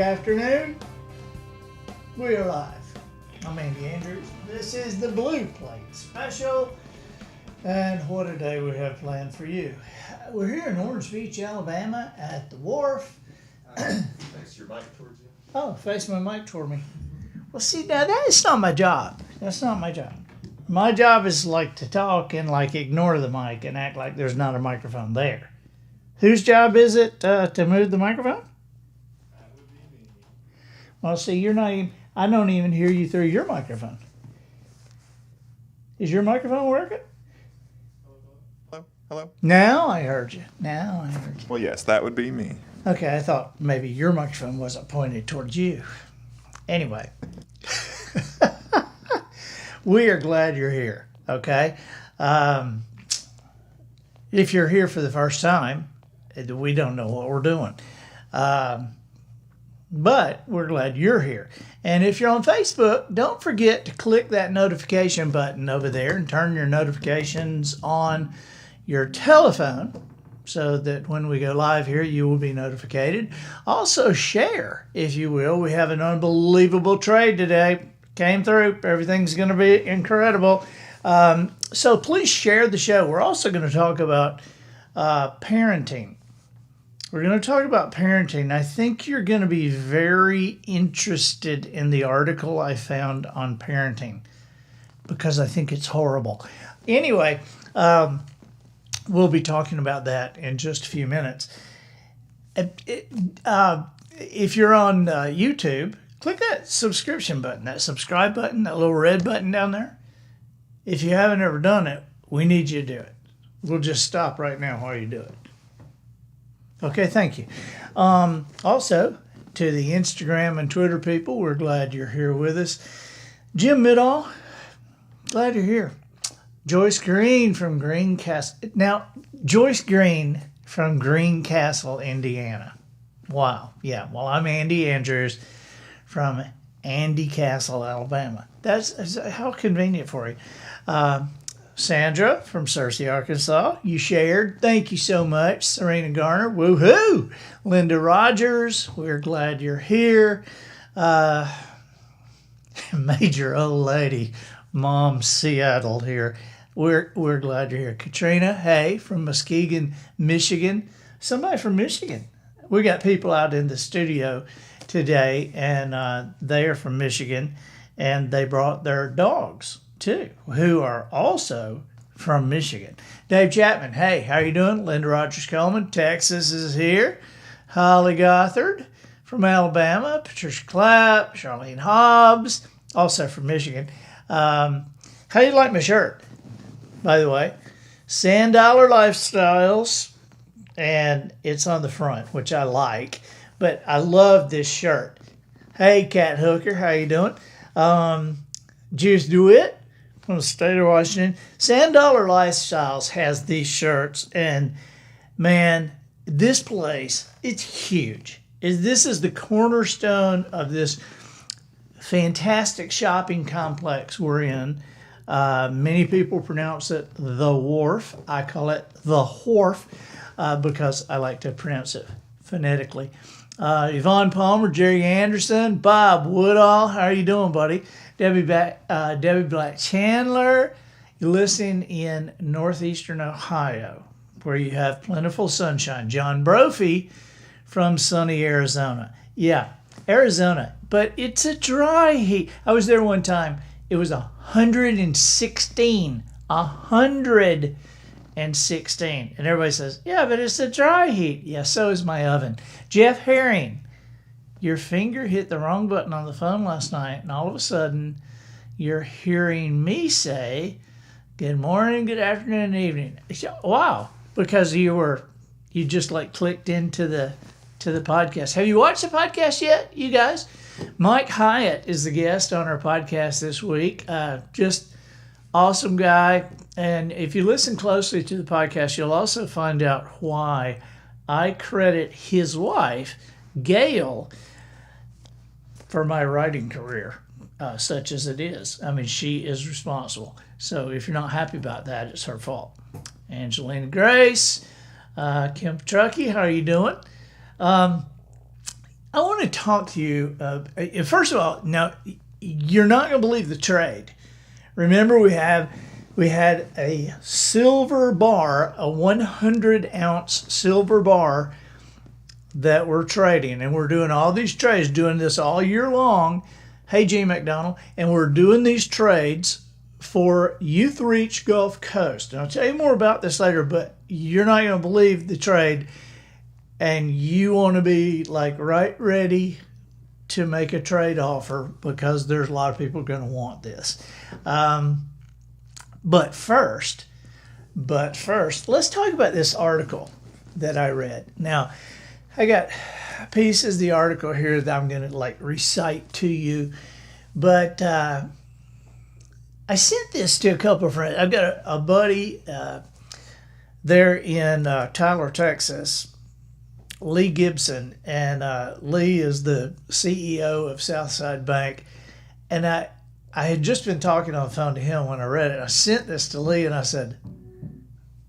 afternoon. We are live. I'm Andy Andrews. This is the Blue Plate Special. And what a day we have planned for you. We're here in Orange Beach, Alabama at the wharf. Face your mic towards you. Oh, face my mic toward me. Well, see, now that's not my job. That's not my job. My job is like to talk and like ignore the mic and act like there's not a microphone there. Whose job is it to move the microphone? That would be me. Well, see, you're not even, I don't even hear you through your microphone. Is your microphone working? Hello? Hello? Now I heard you. Well, yes, that would be me. Okay, I thought maybe your microphone wasn't pointed towards you. Anyway, we are glad you're here, okay? If you're here for the first time, we don't know what we're doing. But we're glad you're here. And if you're on Facebook, don't forget to click that notification button over there and turn your notifications on your telephone so that when we go live here, you will be notified. Also share, if you will. We have an unbelievable trade today. Came through. Everything's going to be incredible. So please share the show. We're also going to talk about parenting. We're going to talk about parenting. I think you're going to be very interested in the article I found on parenting because I think it's horrible. Anyway, we'll be talking about that in just a few minutes. If you're on YouTube, click that subscription button, that subscribe button, that little red button down there. If you haven't ever done it, we need you to do it. We'll just stop right now while you do it. Okay, thank you. Also, to the Instagram and Twitter people, we're glad you're here with us. Jim Middall, glad you're here. Joyce Green from Greencastle. Now, Joyce Green from Greencastle, Indiana. Wow. Yeah, well, I'm Andy Andrews from Andy Castle, Alabama. That's how convenient for you. Sandra from Searcy, Arkansas. You shared. Thank you so much. Serena Garner. Woohoo! Linda Rogers. We're glad you're here. Major old lady, Mom Seattle here. We're glad you're here. Katrina, hey, from Muskegon, Michigan. Somebody from Michigan. We got people out in the studio today, and they are from Michigan, and they brought their dogs too, who are also from Michigan. Dave Chapman, hey, how you doing? Linda Rogers Coleman, Texas is here. Holly Gothard from Alabama. Patricia Clapp, Charlene Hobbs, also from Michigan. How do you like my shirt, by the way? Sand Dollar Lifestyles, and it's on the front, which I like, but I love this shirt. Hey, Cat Hooker, how you doing? Juice DeWitt from the state of Washington. Sand Dollar Lifestyles has these shirts, and man, this place, it's huge. This is the cornerstone of this fantastic shopping complex we're in. Many people pronounce it the Wharf. I call it the Wharf because I like to pronounce it phonetically. Yvonne Palmer, Jerry Anderson, Bob Woodall, how are you doing, buddy? Debbie Black Chandler, you're listening in northeastern Ohio, where you have plentiful sunshine. John Brophy from sunny Arizona. Yeah, Arizona, but it's a dry heat. I was there one time. It was 116. 116. And everybody says, yeah, but it's a dry heat. Yeah, so is my oven. Jeff Herring, your finger hit the wrong button on the phone last night, and all of a sudden you're hearing me say, good morning, good afternoon, and evening. Wow, because you just like clicked into the podcast. Have you watched the podcast yet, you guys? Mike Hyatt is the guest on our podcast this week. Just awesome guy. And if you listen closely to the podcast, you'll also find out why I credit his wife, Gail, for my writing career, such as it is. I mean, she is responsible. So if you're not happy about that, it's her fault. Angelina Grace, Kim Truckee, how are you doing? I want to talk to you. First of all, now you're not going to believe the trade. Remember, we had a silver bar, a 100-ounce silver bar that we're trading, and we're doing all these trades, doing this all year long. Hey, G. McDonald, and we're doing these trades for Youth Reach Gulf Coast. And I'll tell you more about this later, but you're not going to believe the trade, and you want to be like right ready to make a trade offer because there's a lot of people going to want this. But first, let's talk about this article that I read. Now, I got pieces of the article here that I'm going to like recite to you, but I sent this to a couple of friends. I've got a buddy there in Tyler, Texas, Lee Gibson, and Lee is the CEO of Southside Bank. And I had just been talking on the phone to him when I read it. I sent this to Lee and I said,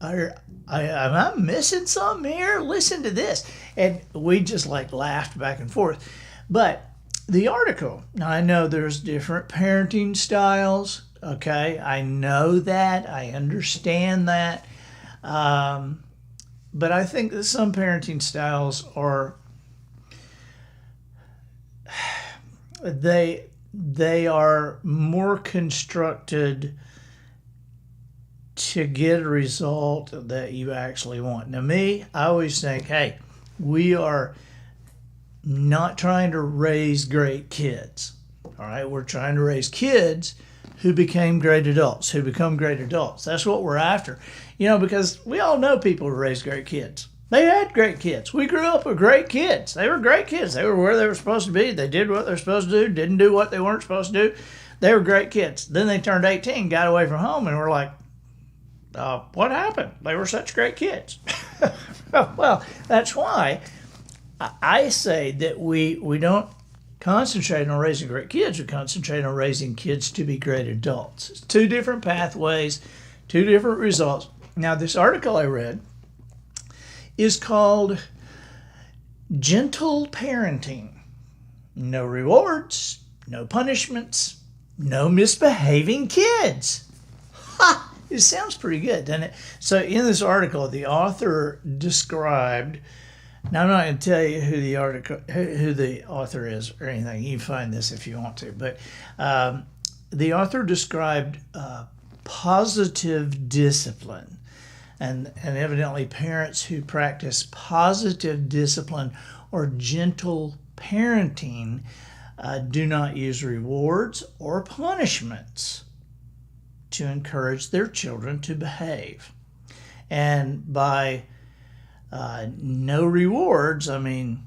am I missing something here? Listen to this. And we just like laughed back and forth. But the article, now I know there's different parenting styles. Okay, I know that. I understand that. But I think that some parenting styles are, they are more constructed to get a result that you actually want. Now, me, I always think, hey, we are not trying to raise great kids. All right, we're trying to raise kids who become great adults. That's what we're after. Because we all know people who raised great kids. They had great kids. We grew up with great kids. They were great kids. They were where they were supposed to be. They did what they were supposed to do, didn't do what they weren't supposed to do. They were great kids. Then they turned 18, got away from home, and we're like, what happened? They were such great kids. Well, that's why I say that we don't concentrate on raising great kids. We concentrate on raising kids to be great adults. It's two different pathways, two different results. Now, this article I read is called Gentle Parenting. No rewards, no punishments, no misbehaving kids. Ha! It sounds pretty good, doesn't it? So in this article, the author described, now I'm not going to tell you who the author is or anything. You can find this if you want to. But the author described positive discipline. And evidently parents who practice positive discipline or gentle parenting do not use rewards or punishments to encourage their children to behave. And by no rewards, I mean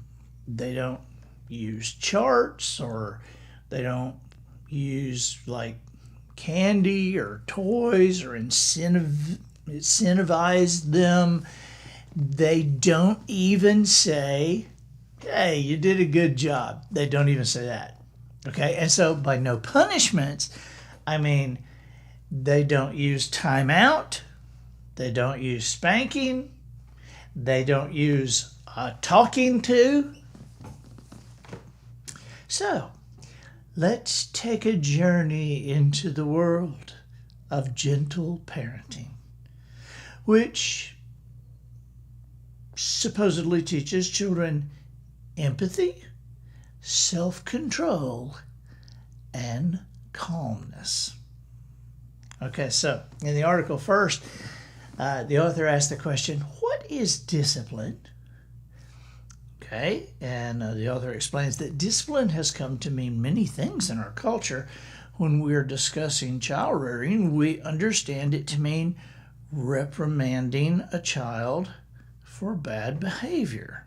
they don't use charts or they don't use like candy or toys or incentivize them. They don't even say, hey, you did a good job. They don't even say that. Okay, and so by no punishments, I mean they don't use timeout, they don't use spanking, they don't use talking to. So let's take a journey into the world of gentle parenting, which supposedly teaches children empathy, self-control, and calmness. Okay, so in the article first, the author asked the question, what is discipline? Okay, and the author explains that discipline has come to mean many things in our culture. When we're discussing child rearing, we understand it to mean reprimanding a child for bad behavior.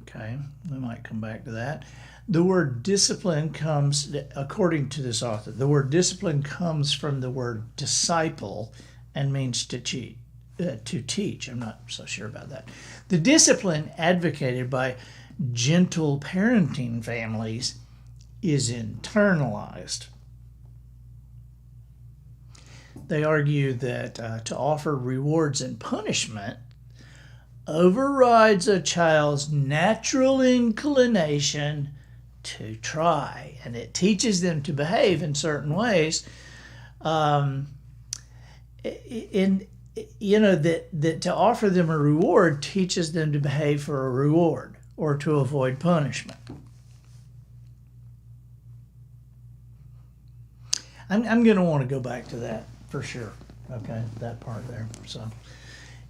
Okay, we might come back to that. The word discipline comes, according to this author, the word discipline comes from the word disciple and means to teach. I'm not so sure about that. The discipline advocated by gentle parenting families is internalized. They argue that to offer rewards and punishment overrides a child's natural inclination to try, and it teaches them to behave in certain ways. That to offer them a reward teaches them to behave for a reward or to avoid punishment. I'm going to want to go back to that for sure. Okay, that part there. So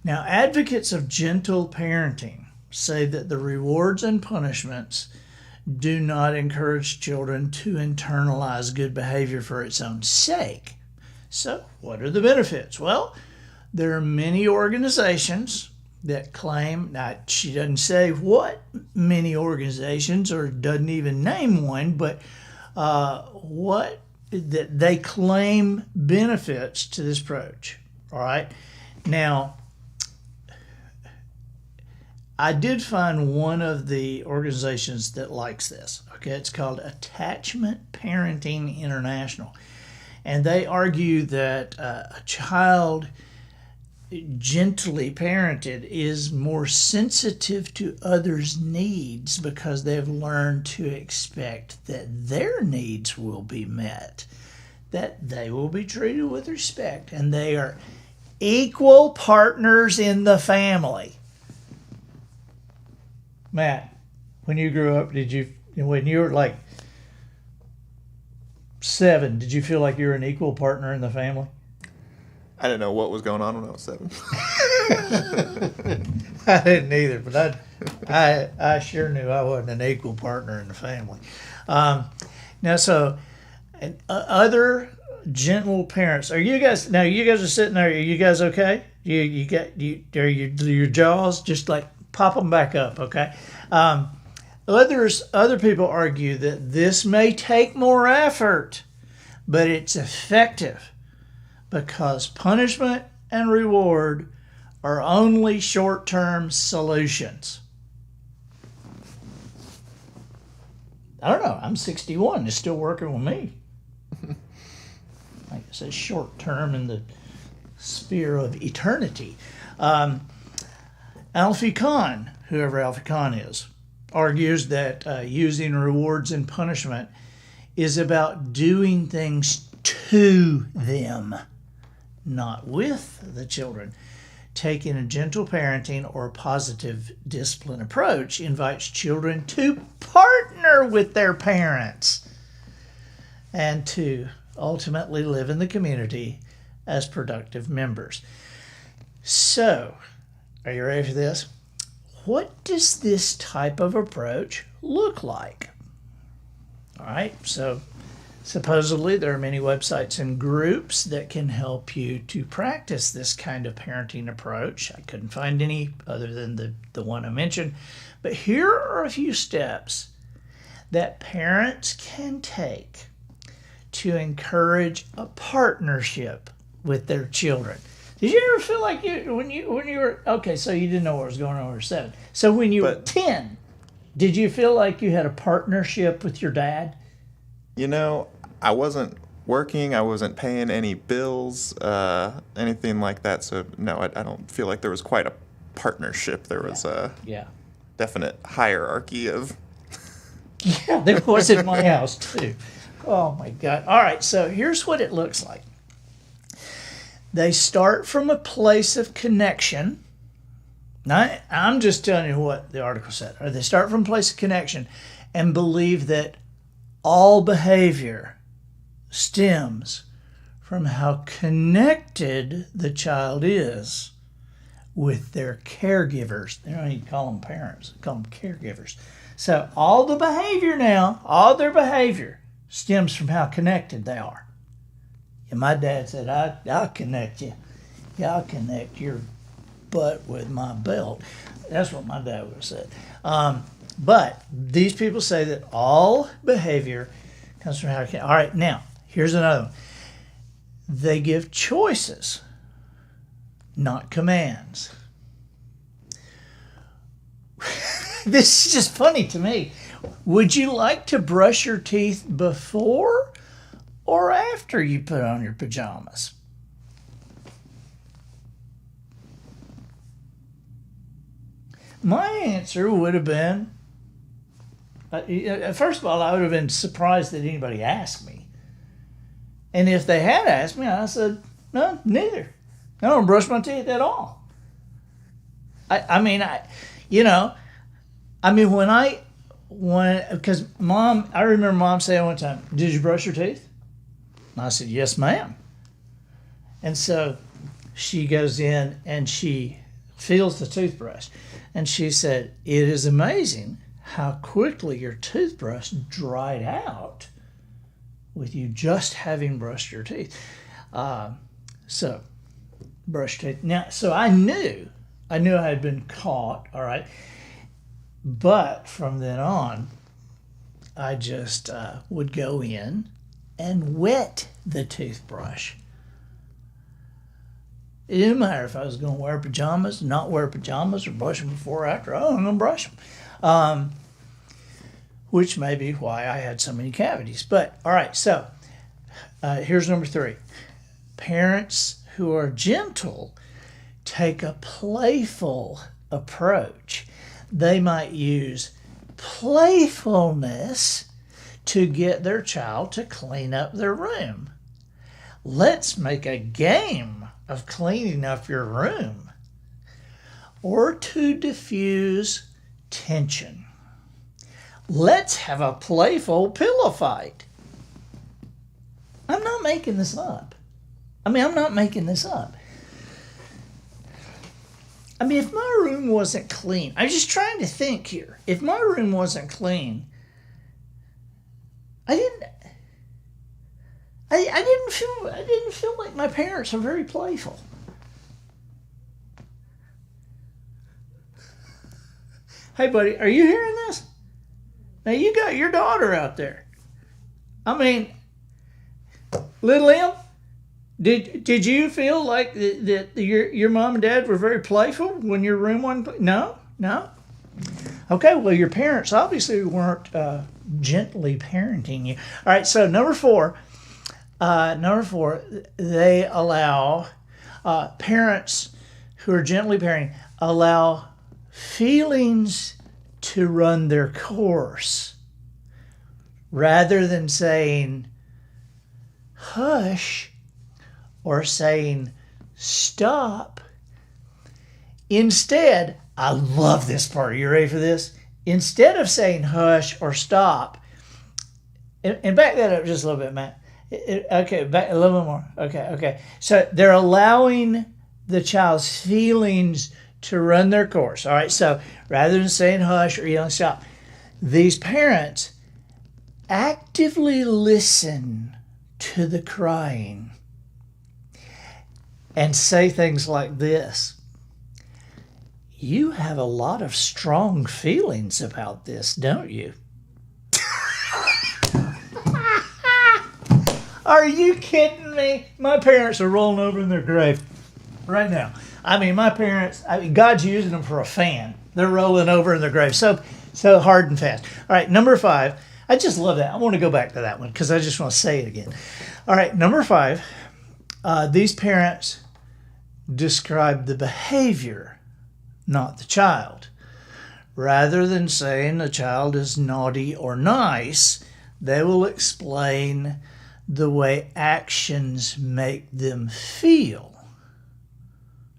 now, advocates of gentle parenting say that the rewards and punishments do not encourage children to internalize good behavior for its own sake. So, what are the benefits? Well, there are many organizations that claim, now she doesn't say what many organizations or doesn't even name one, but what that they claim benefits to this approach. All right. Now, I did find one of the organizations that likes this. Okay, it's called Attachment Parenting International. And they argue that a child gently parented is more sensitive to others' needs because they've learned to expect that their needs will be met, that they will be treated with respect, and they are equal partners in the family. Matt, when you grew up, when you were like 7, did you feel like you were an equal partner in the family? I didn't know what was going on when I was 7. I didn't either, but I sure knew I wasn't an equal partner in the family. Other gentle parents. Are you guys now? You guys are sitting there. Are you guys okay? Are your jaws just like pop them back up? Okay. Other people argue that this may take more effort, but it's effective because punishment and reward are only short-term solutions. I don't know. I'm 61. It's still working with me. Like I said, short-term in the sphere of eternity. Alfie Kohn, whoever Alfie Kohn is, argues that using rewards and punishment is about doing things to them, not with the children. Taking a gentle parenting or positive discipline approach invites children to partner with their parents and to ultimately live in the community as productive members. So, are you ready for this? What does this type of approach look like? All right, so supposedly there are many websites and groups that can help you to practice this kind of parenting approach. I couldn't find any other than the one I mentioned. But here are a few steps that parents can take to encourage a partnership with their children. Did you ever feel like when you were, okay, so you didn't know what was going on when you were 7. So when you were 10, did you feel like you had a partnership with your dad? You know, I wasn't working. I wasn't paying any bills, anything like that. So, no, I don't feel like there was quite a partnership. There was a definite hierarchy of... Yeah, there was in my house, too. Oh, my God. All right, so here's what it looks like. They start from a place of connection. Now, I'm just telling you what the article said. They start from a place of connection and believe that all behavior stems from how connected the child is with their caregivers. They don't even call them parents, they call them caregivers. So all their behavior stems from how connected they are. And my dad said, I'll connect you. Yeah, I'll connect your butt with my belt. That's what my dad would have said. But these people say that all behavior comes from how. All right, now, here's another one. They give choices, not commands. This is just funny to me. Would you like to brush your teeth before or after you put on your pajamas? my answer would have been, first of all, I would have been surprised that anybody asked me. And if they had asked me, I said, no, neither. I don't brush my teeth at all. Because Mom, I remember Mom saying one time, did you brush your teeth? And I said, yes, ma'am. And so she goes in and she feels the toothbrush. And she said, it is amazing how quickly your toothbrush dried out with you just having brushed your teeth. So, brush teeth. Now, so I knew I had been caught, all right. But from then on, I just would go in and wet the toothbrush. It didn't matter if I was going to wear pajamas, not wear pajamas, or brush them before or after. Oh, I'm going to brush them. Which may be why I had so many cavities. But, all right, so here's number 3. Parents who are gentle take a playful approach. They might use playfulness to get their child to clean up their room. Let's make a game of cleaning up your room, or to diffuse tension. Let's have a playful pillow fight. I'm not making this up. I'm not making this up. If my room wasn't clean, I'm just trying to think here. If my room wasn't clean, I didn't feel like my parents are very playful. Hey, buddy, are you hearing this? Now you got your daughter out there. Little Em, did you feel like that your mom and dad were very playful when your room wasn't clean? No. Okay, well, your parents obviously weren't gently parenting you. All right, so number four, they allow parents who are gently parenting allow feelings to run their course rather than saying hush or saying stop. Instead, I love this part. Are you ready for this? Instead of saying hush or stop, and back that up just a little bit, Matt. Okay, back a little bit more. Okay. So they're allowing the child's feelings to run their course. All right, so rather than saying hush or yelling stop, these parents actively listen to the crying and say things like this. You have a lot of strong feelings about this, don't you? Are you kidding me? My parents are rolling over in their grave right now. My parents, God's using them for a fan. They're rolling over in their grave so hard and fast. All right, number 5. I just love that. I want to go back to that one because I just want to say it again. All right, number 5. These parents describe the behavior, not the child. Rather than saying the child is naughty or nice, they will explain the way actions make them feel.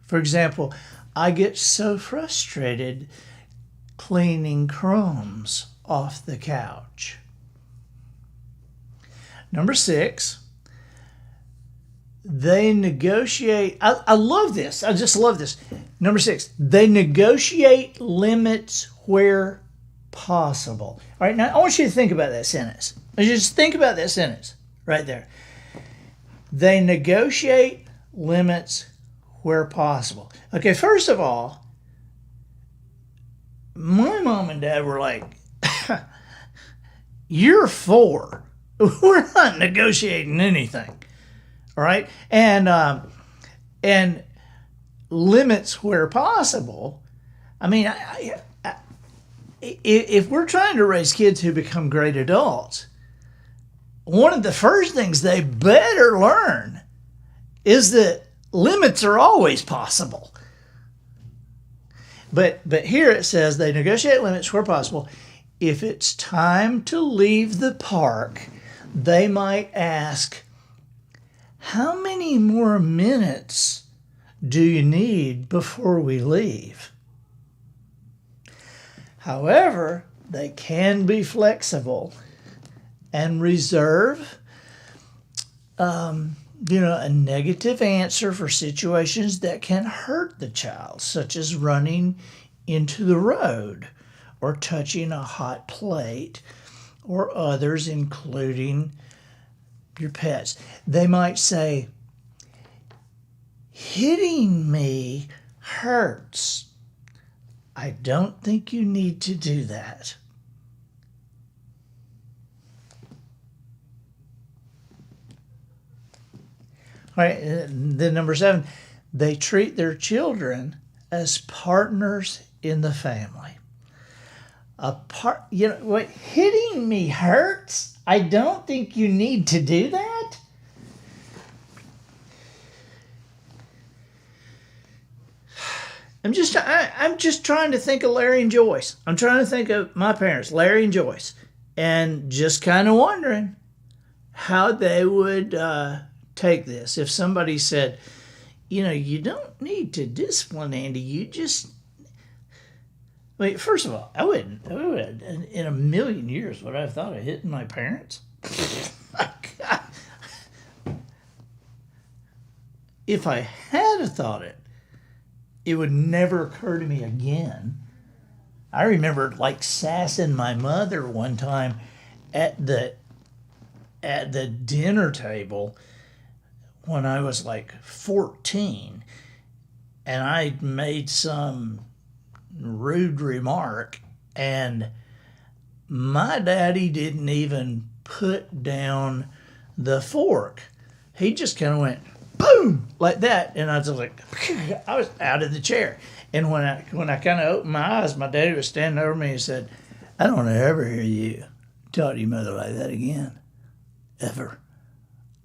For example, I get so frustrated cleaning crumbs off the couch. Number 6, they negotiate. I love this. I just love this. Number 6, they negotiate limits where possible. All right, now I want you to think about that sentence. Just think about that sentence right there. They negotiate limits where possible. Okay, first of all, my mom and dad were like, you're 4. We're not negotiating anything. All right? And limits where possible. If we're trying to raise kids who become great adults, one of the first things they better learn is that limits are always possible. But here it says they negotiate limits where possible. If it's time to leave the park, they might ask, how many more minutes do you need before we leave? However, they can be flexible and reserve a negative answer for situations that can hurt the child, such as running into the road or touching a hot plate, or others, including your pets. They might say, hitting me hurts. I don't think you need to do that. All right, then number 7, they treat their children as partners in the family. Hitting me hurts? I don't think you need to do that. I'm just trying to think of Larry and Joyce. I'm trying to think of my parents, Larry and Joyce, and just kind of wondering how they would take this. If somebody said, you don't need to discipline Andy, you just... first of all, I wouldn't in a million years would I have thought of hitting my parents. If I had thought it, it would never occur to me again. I remember sassing my mother one time at the dinner table when I was 14, and I made some rude remark, and my daddy didn't even put down the fork. He just kind of went boom like that, and I was I was out of the chair. And when I kind of opened my eyes, my daddy was standing over me and said, I don't want to ever hear you talk to your mother like that again, ever.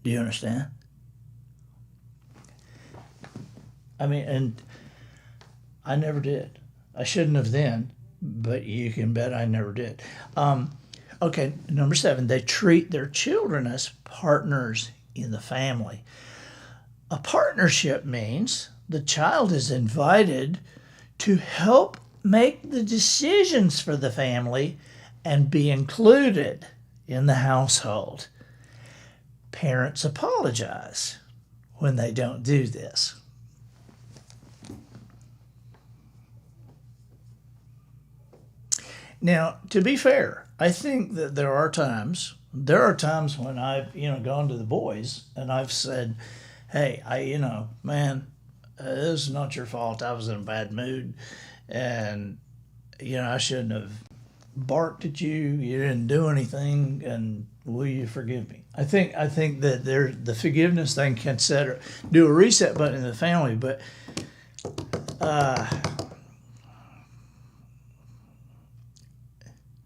Do you understand? And I never did. I shouldn't have then, but you can bet I never did. Okay, number 7, they treat their children as partners in the family. A partnership means the child is invited to help make the decisions for the family and be included in the household. Parents apologize when they don't do this. Now, to be fair, I think that there are times when I've, gone to the boys and I've said, hey, this is not your fault. I was in a bad mood and, I shouldn't have barked at you. You didn't do anything, and will you forgive me? I think that the forgiveness thing can do a reset button in the family, but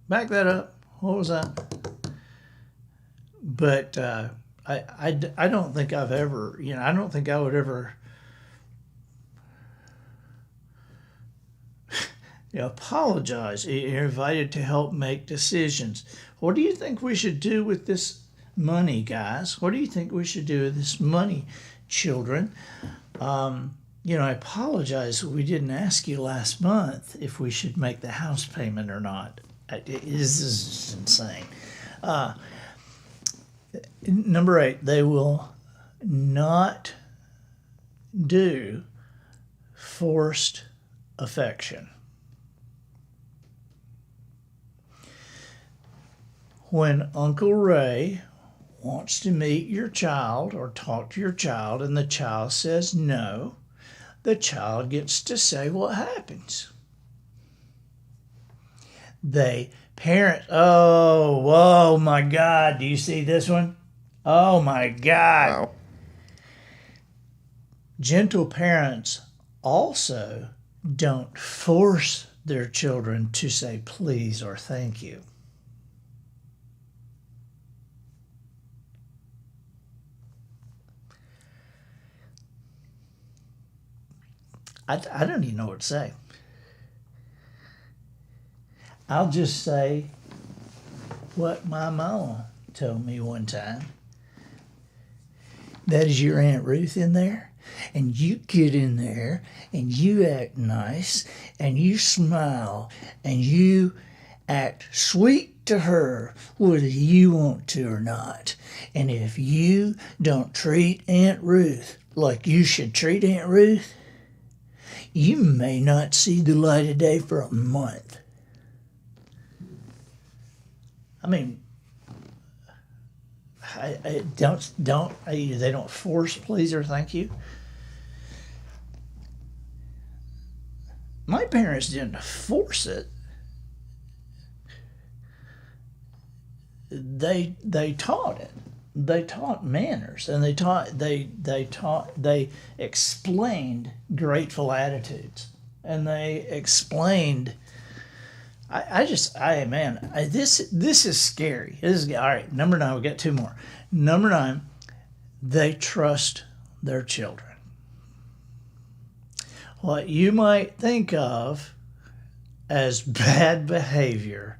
back that up. What was that? But I don't think I've ever, I don't think I would ever apologize. You're invited to help make decisions. What do you think we should do with this money, guys? What do you think we should do with this money, children? I apologize. We didn't ask you last month if we should make the house payment or not. This is insane. Number 8, they will not do forced affection. When Uncle Ray wants to meet your child or talk to your child and the child says no, the child gets to say what happens. Oh my God, do you see this one? Oh my God. Wow. Gentle parents also don't force their children to say please or thank you. I don't even know what to say. I'll just say what my mama told me one time. That is your Aunt Ruth in there? And you get in there and you act nice and you smile and you act sweet to her whether you want to or not. And if you don't treat Aunt Ruth like you should treat Aunt Ruth, you may not see the light of day for a month. I mean, they don't force please or thank you. My parents didn't force it. They taught it. They taught manners, and they explained grateful attitudes, and they explained. This is scary. This is all right. Number 9, we got 2 more. Number 9, they trust their children. What you might think of as bad behavior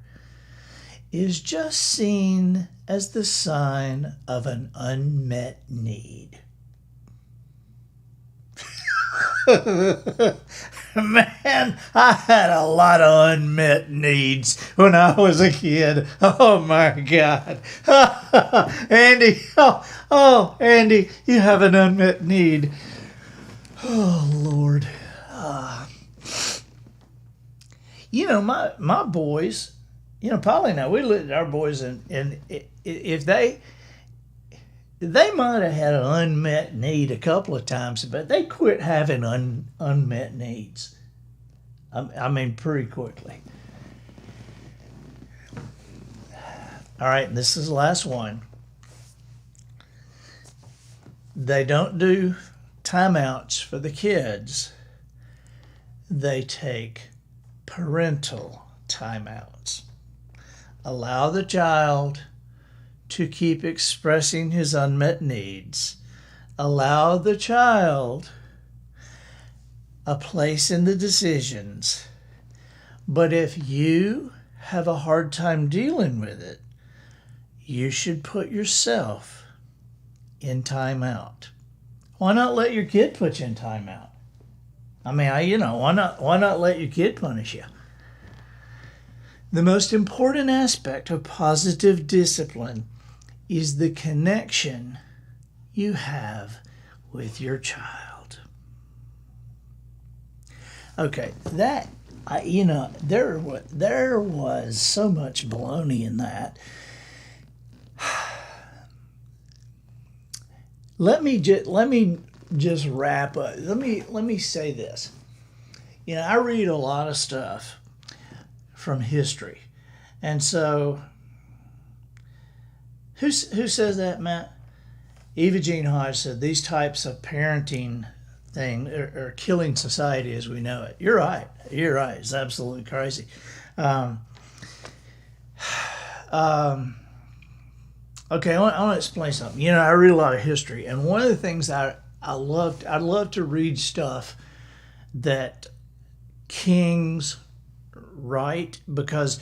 is just seen as the sign of an unmet need. Man, I had a lot of unmet needs when I was a kid. Oh my God. Andy, Andy, you have an unmet need. Oh Lord. My boys, Polly and I, we looked at our boys and if they might have had an unmet need a couple of times, but they quit having unmet needs. I mean, pretty quickly. All right, this is the last one. They don't do timeouts for the kids. They take parental timeouts. Allow the child to keep expressing his unmet needs. Allow the child a place in the decisions. But if you have a hard time dealing with it, you should put yourself in timeout. Why not let your kid put you in timeout? I mean, why not let your kid punish you? The most important aspect of positive discipline is the connection you have with your child. Okay, there was so much baloney in that. Let me just wrap up. Let me say this. I read a lot of stuff from history, and so who says that, Matt? Eva Jean Hodge said these types of parenting thing are killing society as we know it. You're right. It's absolutely crazy. Okay, I want to explain something. I read a lot of history, and one of the things I'd love to read stuff that kings write, because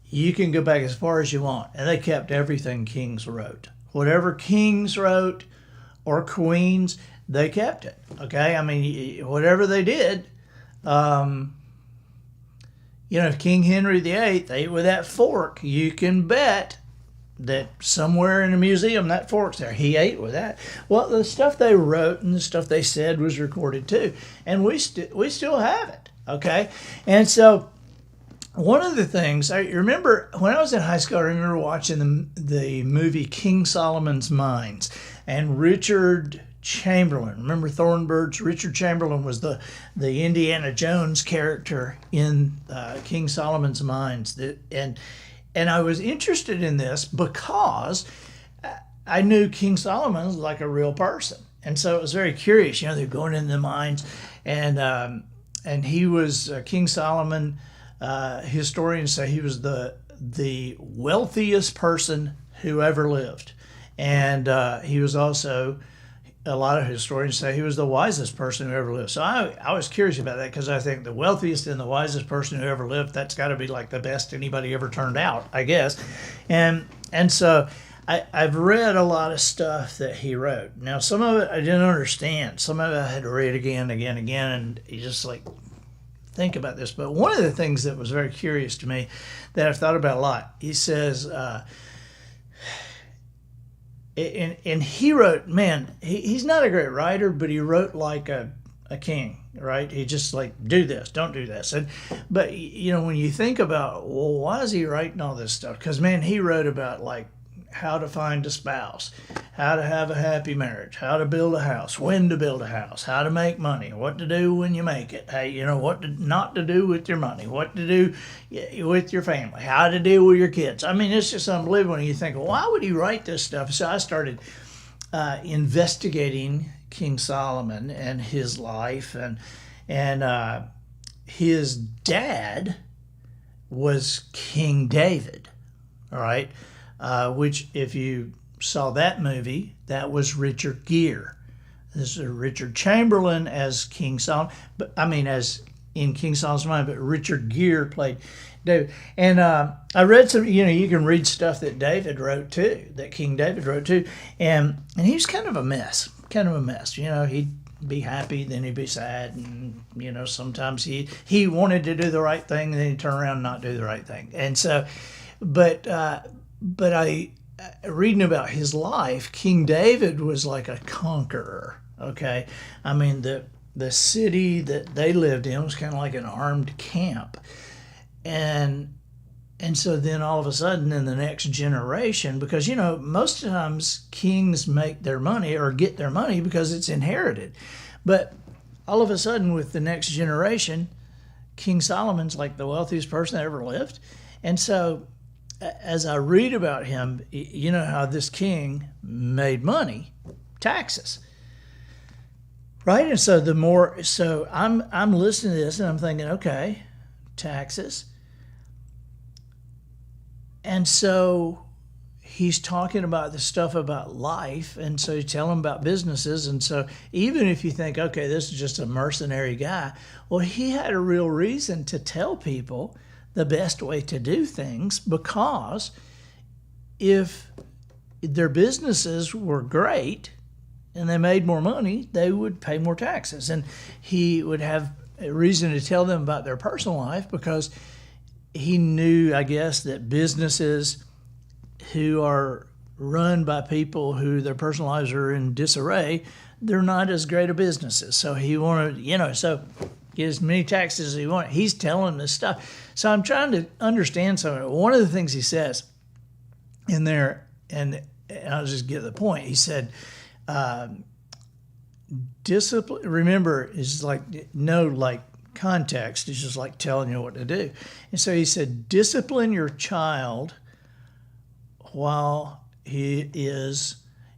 you can go back as far as you want, and they kept everything kings wrote. Whatever kings wrote or queens, they kept it. Okay, I mean, whatever they did. If King Henry VIII ate with that fork, you can bet that somewhere in a museum that fork's there. He ate with that. Well, the stuff they wrote and the stuff they said was recorded too, and we still have it. Okay, and so one of the things I remember when I was in high school, I remember watching the movie King Solomon's Mines, and Richard Chamberlain. Remember Thornburg's? Richard Chamberlain was the Indiana Jones character in King Solomon's Mines. And I was interested in this because I knew King Solomon was like a real person, and so it was very curious. They're going in the mines, and he was King Solomon. Historians say he was the wealthiest person who ever lived, and he was also a lot of historians say he was the wisest person who ever lived. So I was curious about that because I think the wealthiest and the wisest person who ever lived, that's got to be like the best anybody ever turned out, I guess. And so I've read a lot of stuff that he wrote. Now, some of it I didn't understand. Some of it I had to read again, and you just like think about this. But one of the things that was very curious to me that I've thought about a lot, he says, and he wrote, man, he's not a great writer, but he wrote like a king, right? He just like, do this, don't do this. But, you know, when you think about, well, why is he writing all this stuff? Because, man, he wrote about like how to find a spouse, how to have a happy marriage, how to build a house, when to build a house, how to make money, what to do when you make it, hey, you know, what not to do with your money, what to do with your family, how to deal with your kids. I mean, it's just unbelievable when you think, well, why would he write this stuff? So I started investigating King Solomon and his life, and his dad was King David, all right? Which, if you saw that movie, that was Richard Gere. This is Richard Chamberlain as King Solomon, but I mean, as in King Solomon's mind, but Richard Gere played David. And I read some, you know, you can read stuff that David wrote too, that King David wrote too, and he was kind of a mess. You know, he'd be happy, then he'd be sad, and you know, sometimes he wanted to do the right thing, and then he'd turn around and not do the right thing. And so, but I reading about his life, King David was like a conqueror. Okay, I mean the city that they lived in was kind of like an armed camp, and so then all of a sudden in the next generation, because you know most of the times kings make their money or get their money because it's inherited, but all of a sudden with the next generation, King Solomon's like the wealthiest person that ever lived, and so as I read about him, you know how this king made money, taxes, right? And so I'm listening to this and I'm thinking, okay, taxes. And so he's talking about the stuff about life, and so you tell him about businesses. And so even if you think, okay, this is just a mercenary guy, well, he had a real reason to tell people the best way to do things, because if their businesses were great and they made more money, they would pay more taxes. And he would have a reason to tell them about their personal life because he knew, I guess, that businesses who are run by people who their personal lives are in disarray, they're not as great a businesses. So he wanted, you know, so get as many taxes as he wanted. He's telling this stuff. So I'm trying to understand some of it. One of the things he says in there, and I'll just get the point. He said, discipline, remember, is like no like context. It's just like telling you what to do. And so he said, discipline your child while he is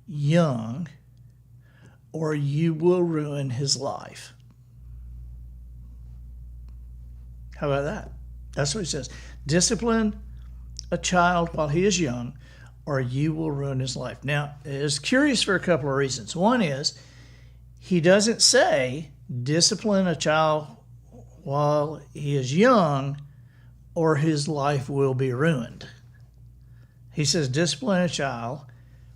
young, or you will ruin his life. How about that? That's what he says. Discipline a child while he is young, or you will ruin his life. Now, it's curious for a couple of reasons. One is, he doesn't say discipline a child while he is young, or his life will be ruined. He says discipline a child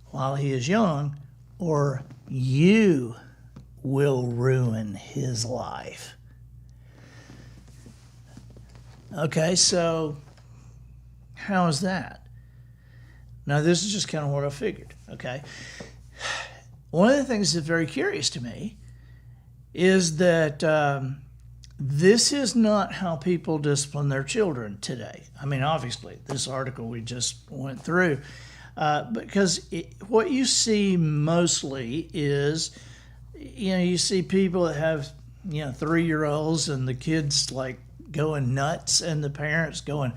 while he is young, or you will ruin his life. Okay, so how is that? Now, this is just kind of what I figured, okay? One of the things that's very curious to me is that this is not how people discipline their children today. I mean, obviously, this article we just went through, because what you see mostly is, you know, you see people that have, you know, 3-year-olds and the kids like going nuts and the parents going,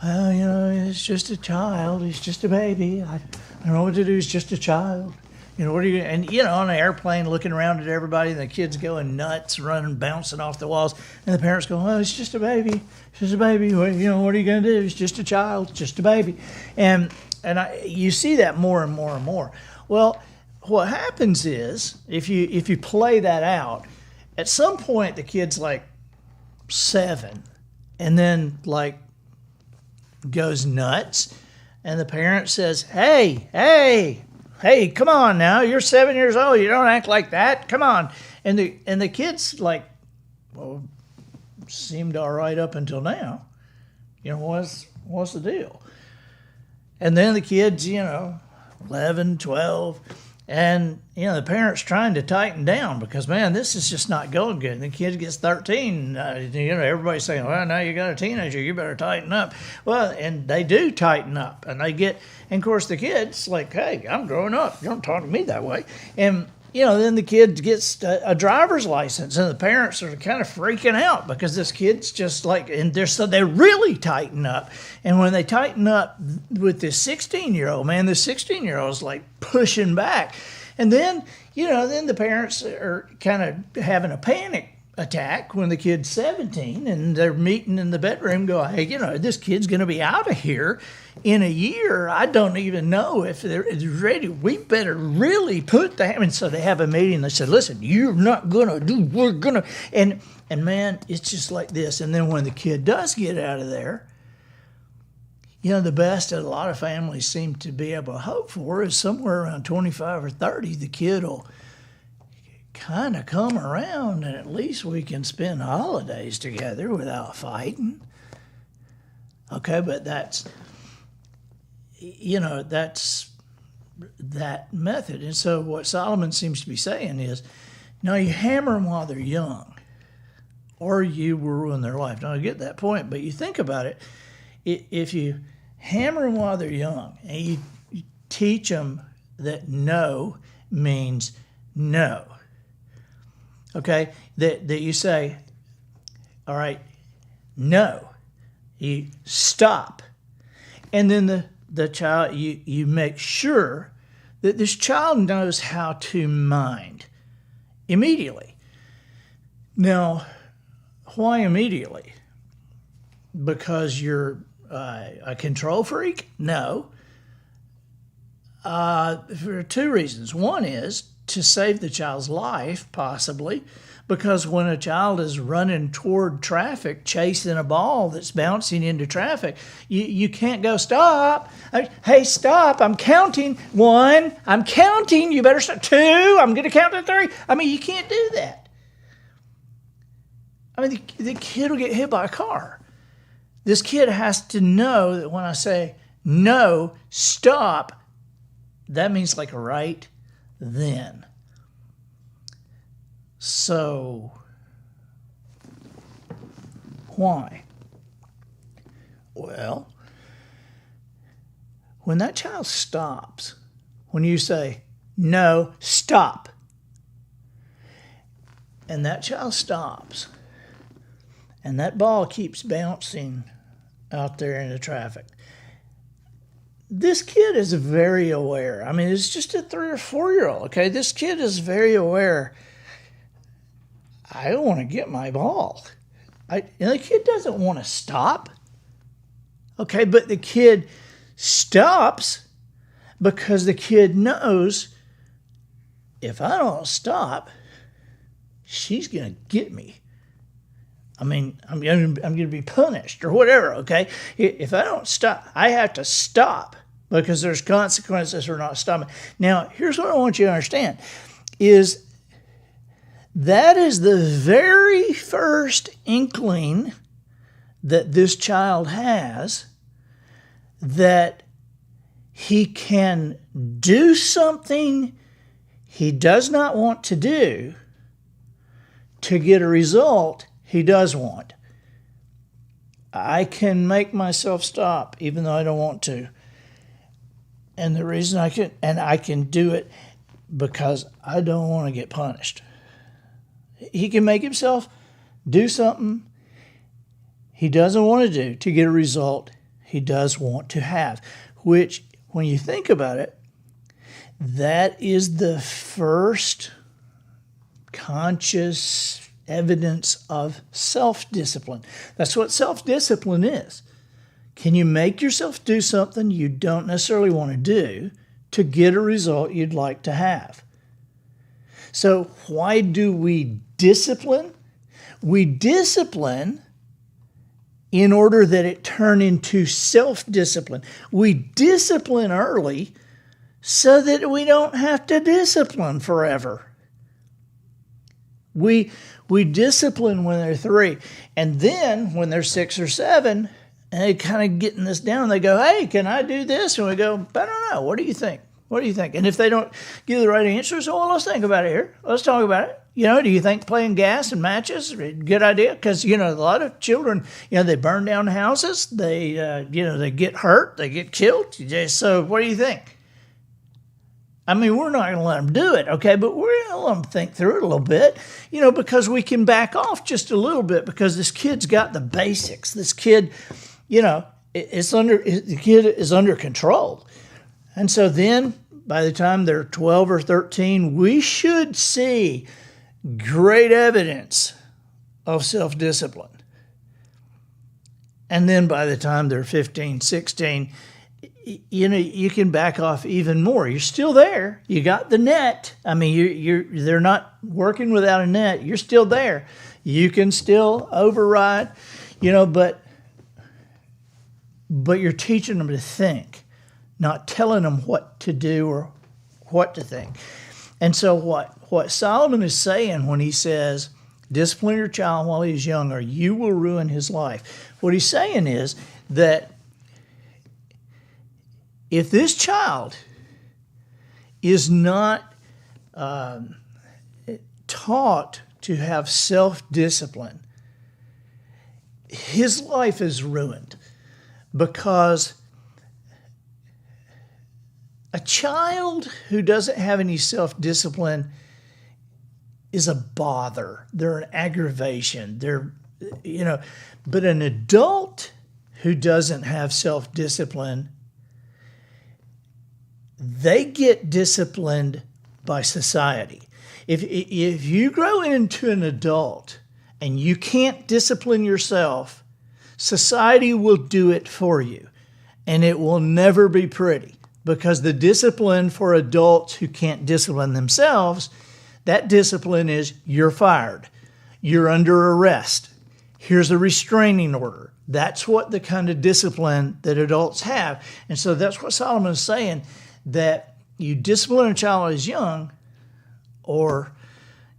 well, you know, it's just a child. He's just a baby. I don't know what to do. He's just a child. You know, what are you, and you know, on an airplane looking around at everybody and the kids going nuts, running, bouncing off the walls, and the parents go, oh, it's just a baby. It's just a baby. What, you know, what are you going to do? It's just a child. It's just a baby. And you see that more and more and more. Well, what happens is if you play that out, at some point the kid's like 7, and then like goes nuts, and the parent says, hey, come on now, you're 7 years old, you don't act like that, come on. And the kid's like, well, seemed all right up until now. What's the deal? And then the kid's, 11, 12, and, the parent's trying to tighten down because, man, this is just not going good. And the kid gets 13, everybody's saying, well, now you got a teenager, you better tighten up. Well, and they do tighten up, and and of course the kid's like, hey, I'm growing up, you don't talk to me that way. And, then the kid gets a driver's license, and the parents are kind of freaking out because this kid's just like, and they really tighten up. And when they tighten up with this 16-year-old, man, this 16-year-old is like pushing back. And then, then the parents are kind of having a panic attack when the kid's 17, and they're meeting in the bedroom go, hey, this kid's going to be out of here in a year. I don't even know if they're ready. We better really put that. And so they have a meeting. They said, listen, you're not going to do, we're going to. And man, it's just like this. And then when the kid does get out of there, the best that a lot of families seem to be able to hope for is somewhere around 25 or 30, the kid will kind of come around, and at least we can spend holidays together without fighting. Okay, but that's that method. And so what Solomon seems to be saying is, no, you hammer them while they're young, or you will ruin their life. Now, I get that point, but you think about it. If you hammer them while they're young, and you teach them that no means no, okay, that you say, all right, no, you stop. And then the child, you make sure that this child knows how to mind immediately. Now, why immediately? Because you're a control freak? No. For 2 reasons. One is to save the child's life, possibly, because when a child is running toward traffic, chasing a ball that's bouncing into traffic, you can't go, stop. Hey, stop. I'm counting. 1. I'm counting. You better stop. 2. I'm going to count to 3. You can't do that. The kid will get hit by a car. This kid has to know that when I say no, stop, that means like right then. So, why? Well, when that child stops, when you say, no, stop, and that child stops, and that ball keeps bouncing out there in the traffic, this kid is very aware. It's just a 3 or 4-year-old, okay? This kid is very aware. I don't want to get my ball. And the kid doesn't want to stop, okay? But the kid stops because the kid knows if I don't stop, she's going to get me. I'm going to be punished or whatever, okay? If I don't stop, I have to stop because there's consequences for not stopping. Now, here's what I want you to understand, is that is the very first inkling that this child has that he can do something he does not want to do to get a result he does want. I can make myself stop even though I don't want to. And the reason I can do it because I don't want to get punished. He can make himself do something he doesn't want to do to get a result he does want to have, which, when you think about it, that is the first conscious evidence of self-discipline. That's what self-discipline is. Can you make yourself do something you don't necessarily want to do to get a result you'd like to have. So why do we discipline? We discipline in order that it turn into self-discipline. We discipline early so that we don't have to discipline forever. We discipline when they're 3. And then when they're 6 or 7, and they kind of getting this down, they go, hey, can I do this? And we go, I don't know. What do you think? What do you think? And if they don't give the right answer, so well, let's think about it here. Let's talk about it. Do you think playing gas and matches is a good idea? Because, a lot of children, they burn down houses. They, they get hurt. They get killed. So what do you think? I mean, we're not going to let them do it, okay? But we're going to let them think through it a little bit, because we can back off just a little bit because this kid's got the basics. This kid, the kid is under control. And so then by the time they're 12 or 13, we should see great evidence of self-discipline. And then by the time they're 15, 16, you can back off even more. You're still there. You got the net. I mean, they're not working without a net. You're still there. You can still override, but you're teaching them to think, not telling them what to do or what to think. And so what Solomon is saying when he says, discipline your child while he's young or you will ruin his life, what he's saying is that if this child is not taught to have self-discipline, his life is ruined, because a child who doesn't have any self-discipline is a bother. They're an aggravation. But an adult who doesn't have self-discipline, they get disciplined by society. If you grow into an adult and you can't discipline yourself, society will do it for you, and it will never be pretty, because the discipline for adults who can't discipline themselves, that discipline is you're fired, you're under arrest, here's a restraining order. That's what the kind of discipline that adults have. And so that's what Solomon is saying, that you discipline a child when he's young or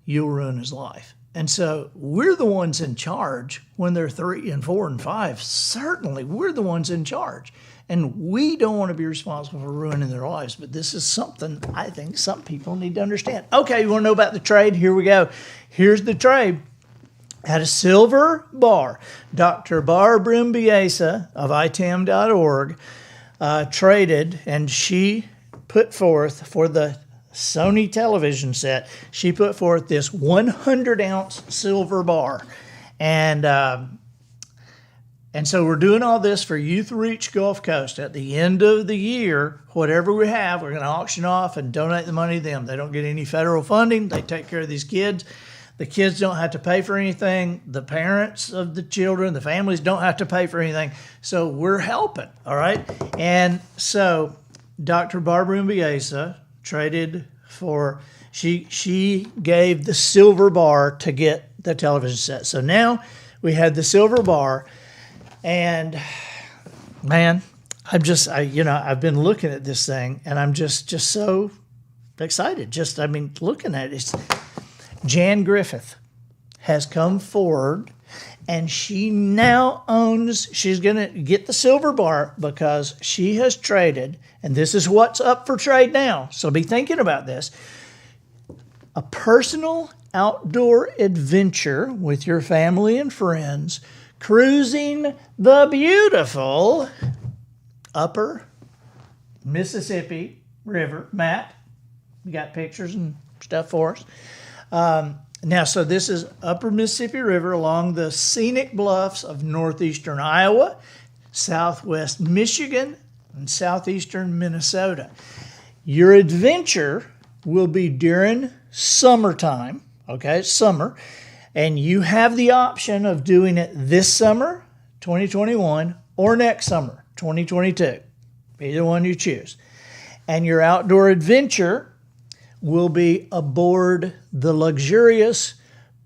you'll ruin his life. And so we're the ones in charge when they're 3 and 4 and 5. Certainly, we're the ones in charge. And we don't want to be responsible for ruining their lives. But this is something I think some people need to understand. Okay, you want to know about the trade? Here we go. Here's the trade. At a silver bar, Dr. Barb Rimbiesa of itam.org traded, and she put forth for the Sony television set, she put forth this 100-ounce silver bar. And so we're doing all this for Youth Reach Gulf Coast. At the end of the year, whatever we have, we're going to auction off and donate the money to them. They don't get any federal funding. They take care of these kids. The kids don't have to pay for anything. The parents of the children, the families don't have to pay for anything. So we're helping, all right? And so Dr. Barbara Mbiasa traded for, she gave the silver bar to get the television set. So now we had the silver bar, and man, I've been looking at this thing, and I'm just so excited. Looking at it. Jan Griffith has come forward, and she now she's going to get the silver bar because she has traded, and this is what's up for trade now, so be thinking about this, a personal outdoor adventure with your family and friends, cruising the beautiful upper Mississippi River. Matt, you got pictures and stuff for us? So this is upper Mississippi River along the scenic bluffs of northeastern Iowa, southwest Michigan, and southeastern Minnesota. Your adventure will be during summertime, okay, summer, and you have the option of doing it this summer, 2021, or next summer, 2022, either one you choose. And your outdoor adventure will be aboard the luxurious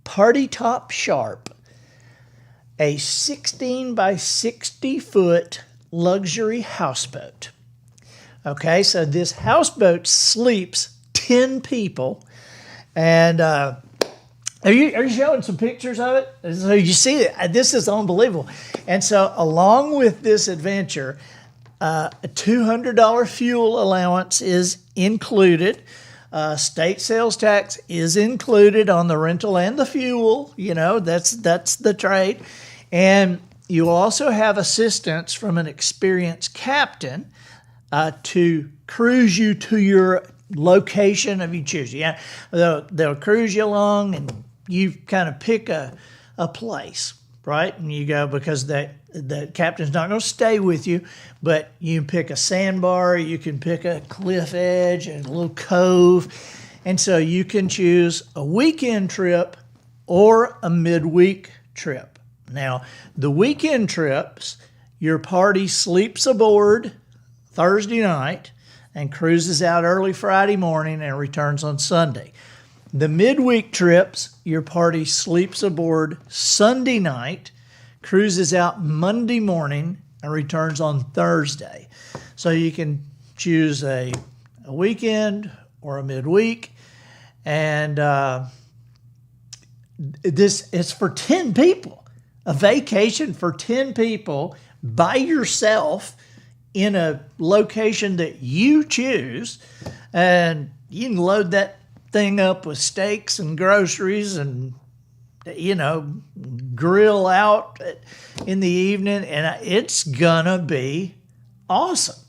Party Top Sharp, a 16 by 60 foot luxury houseboat. Okay, so this houseboat sleeps 10 people. And are you showing some pictures of it? So you see it. This is unbelievable. And so along with this adventure, a $200 fuel allowance is included. State sales tax is included on the rental and the fuel. You know, that's the trade. And you also have assistance from an experienced captain to cruise you to your location if you choose. Yeah, they'll cruise you along, and you kind of pick a place, right? And you go, because the captain's not going to stay with you, but you can pick a sandbar, you can pick a cliff edge, and a little cove, and so you can choose a weekend trip or a midweek trip. Now, the weekend trips, your party sleeps aboard Thursday night and cruises out early Friday morning and returns on Sunday. The midweek trips, your party sleeps aboard Sunday night, cruises out Monday morning, and returns on Thursday. So you can choose a weekend or a midweek. And this is for 10 people. A vacation for 10 people by yourself in a location that you choose. And you can load that thing up with steaks and groceries and, you know, grill out in the evening, and it's gonna be awesome.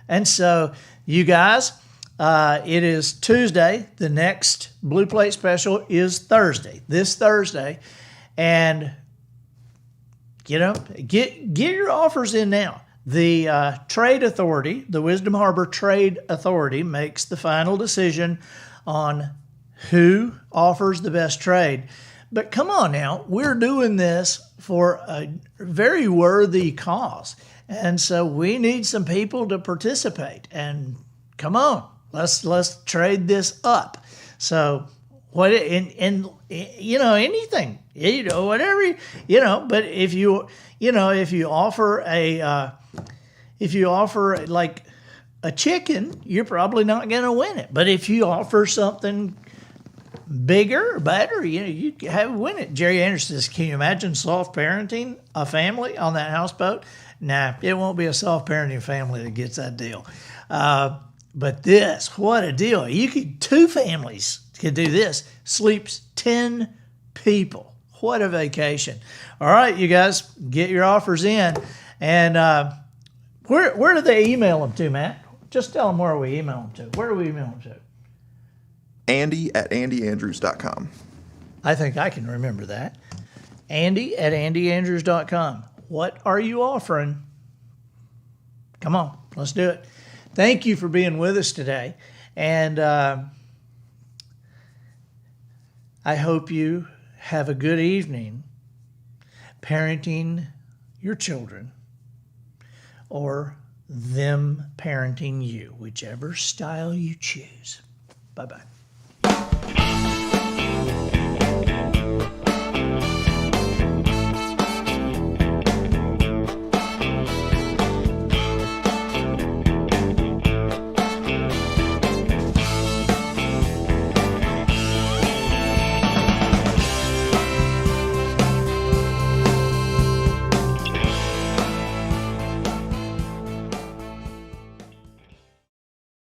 And so you guys, it is Tuesday. The next Blue Plate special is Thursday, this Thursday. And, you know, get your offers in now. The Trade Authority, the Wisdom Harbor Trade Authority, makes the final decision on who offers the best trade. But come on now, we're doing this for a very worthy cause. And so we need some people to participate. And come on, let's trade this up. So what in you know, anything, you know, whatever, you know, but if you offer like a chicken, you're probably not going to win it. But if you offer something bigger or better, you know, you have win it. Jerry Anderson says, can you imagine soft parenting a family on that houseboat? Nah, it won't be a soft parenting family that gets that deal. But this, what a deal. Two families could do this. Sleeps 10 people. What a vacation. All right, you guys, get your offers in. And where do they email them to, Matt? Just tell them where we email them to. Where do we email them to? Andy@andyandrews.com. I think I can remember that. Andy@andyandrews.com. What are you offering? Come on, let's do it. Thank you for being with us today. And I hope you have a good evening parenting your children, or them parenting you, whichever style you choose. Bye-bye.